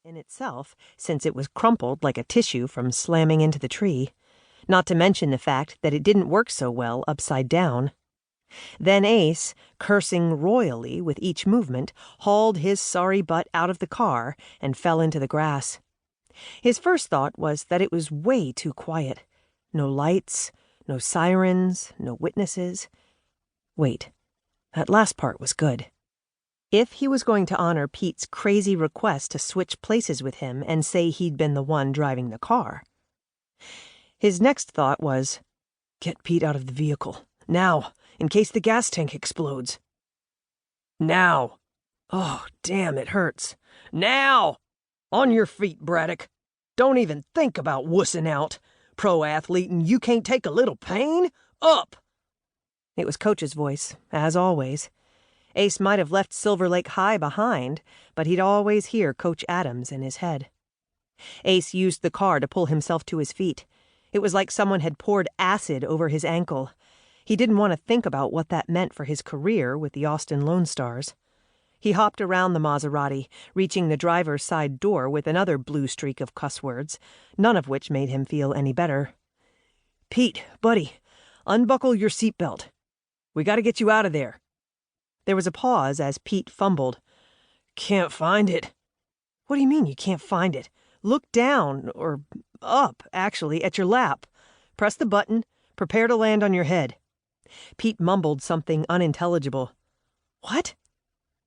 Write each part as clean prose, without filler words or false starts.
in itself, since it was crumpled like a tissue from slamming into the tree, not to mention the fact that it didn't work so well upside down. Then Ace, cursing royally with each movement, hauled his sorry butt out of the car and fell into the grass. His first thought was that it was way too quiet. No lights, no sirens, no witnesses. Wait, that last part was good. If he was going to honor Pete's crazy request to switch places with him and say he'd been the one driving the car. His next thought was, get Pete out of the vehicle, now, in case the gas tank explodes. Now! Oh, damn, it hurts. Now! On your feet, Braddock. Don't even think about wussing out. Pro athlete and you can't take a little pain? Up! It was Coach's voice, as always. Ace might have left Silverlake High behind, but he'd always hear Coach Adams in his head. Ace used the car to pull himself to his feet. It was like someone had poured acid over his ankle. He didn't want to think about what that meant for his career with the Austin Lone Stars. He hopped around the Maserati, reaching the driver's side door with another blue streak of cuss words, none of which made him feel any better. Pete, buddy, unbuckle your seatbelt. We gotta get you out of there. There was a pause as Pete fumbled. Can't find it. What do you mean you can't find it? Look down, or up, actually, at your lap. Press the button. Prepare to land on your head. Pete mumbled something unintelligible. What?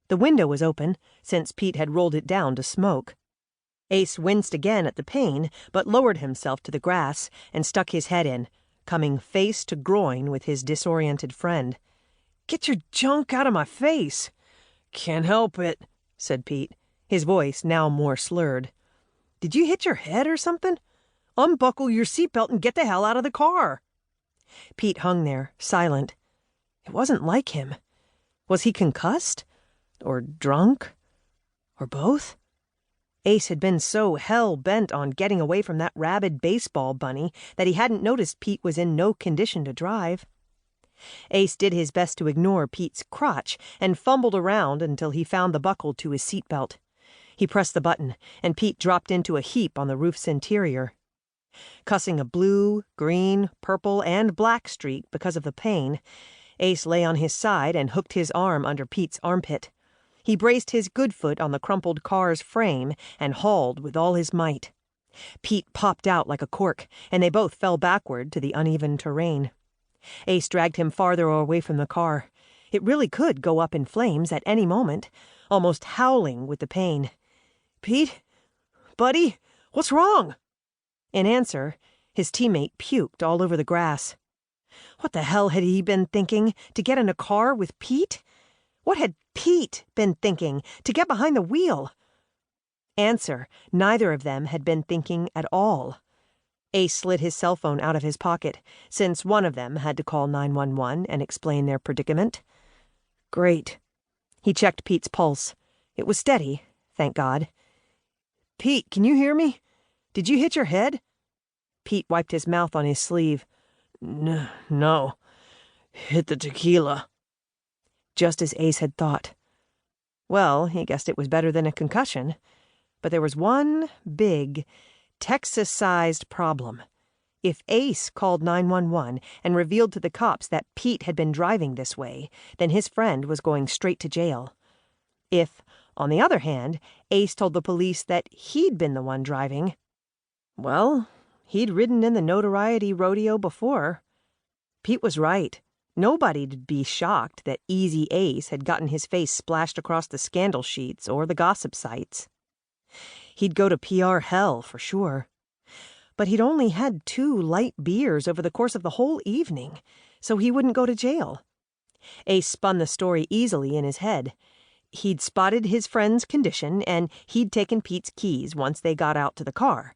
The window was open, since Pete had rolled it down to smoke. Ace winced again at the pain, but lowered himself to the grass and stuck his head in, coming face to groin with his disoriented friend. Get your junk out of my face. Can't help it, said Pete, his voice now more slurred. Did you hit your head or something? Unbuckle your seatbelt and get the hell out of the car. Pete hung there, silent. It wasn't like him. Was he concussed? Or drunk? Or both? Ace had been so hell-bent on getting away from that rabid baseball bunny that he hadn't noticed Pete was in no condition to drive. Ace did his best to ignore Pete's crotch and fumbled around until he found the buckle to his seatbelt. He pressed the button, and Pete dropped into a heap on the roof's interior. Cussing a blue, green, purple, and black streak because of the pain, Ace lay on his side and hooked his arm under Pete's armpit. He braced his good foot on the crumpled car's frame and hauled with all his might. Pete popped out like a cork, and they both fell backward to the uneven terrain. Ace dragged him farther away from the car. It really could go up in flames at any moment, almost howling with the pain. Pete? Buddy? What's wrong? In answer, his teammate puked all over the grass. What the hell had he been thinking, to get in a car with Pete? What had Pete been thinking, to get behind the wheel? Answer, neither of them had been thinking at all. Ace slid his cell phone out of his pocket, since one of them had to call 911 and explain their predicament. Great. He checked Pete's pulse. It was steady, thank God. Pete, can you hear me? Did you hit your head? Pete wiped his mouth on his sleeve. No. Hit the tequila. Just as Ace had thought. Well, he guessed it was better than a concussion. But there was one big, Texas-sized problem. If Ace called 911 and revealed to the cops that Pete had been driving this way, then his friend was going straight to jail. If, on the other hand, Ace told the police that he'd been the one driving, well, he'd ridden in the notoriety rodeo before. Pete was right. Nobody'd be shocked that Easy Ace had gotten his face splashed across the scandal sheets or the gossip sites. He'd go to PR hell for sure. But he'd only had 2 light beers over the course of the whole evening, so he wouldn't go to jail. Ace spun the story easily in his head. He'd spotted his friend's condition, and he'd taken Pete's keys once they got out to the car.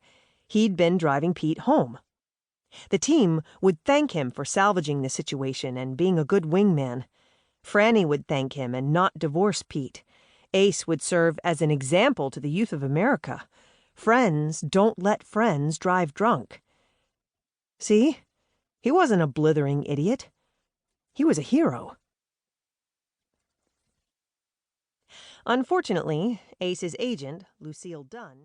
He'd been driving Pete home. The team would thank him for salvaging the situation and being a good wingman. Franny would thank him and not divorce Pete. Ace would serve as an example to the youth of America. Friends don't let friends drive drunk. See? He wasn't a blithering idiot. He was a hero. Unfortunately, Ace's agent, Lucille Dunn,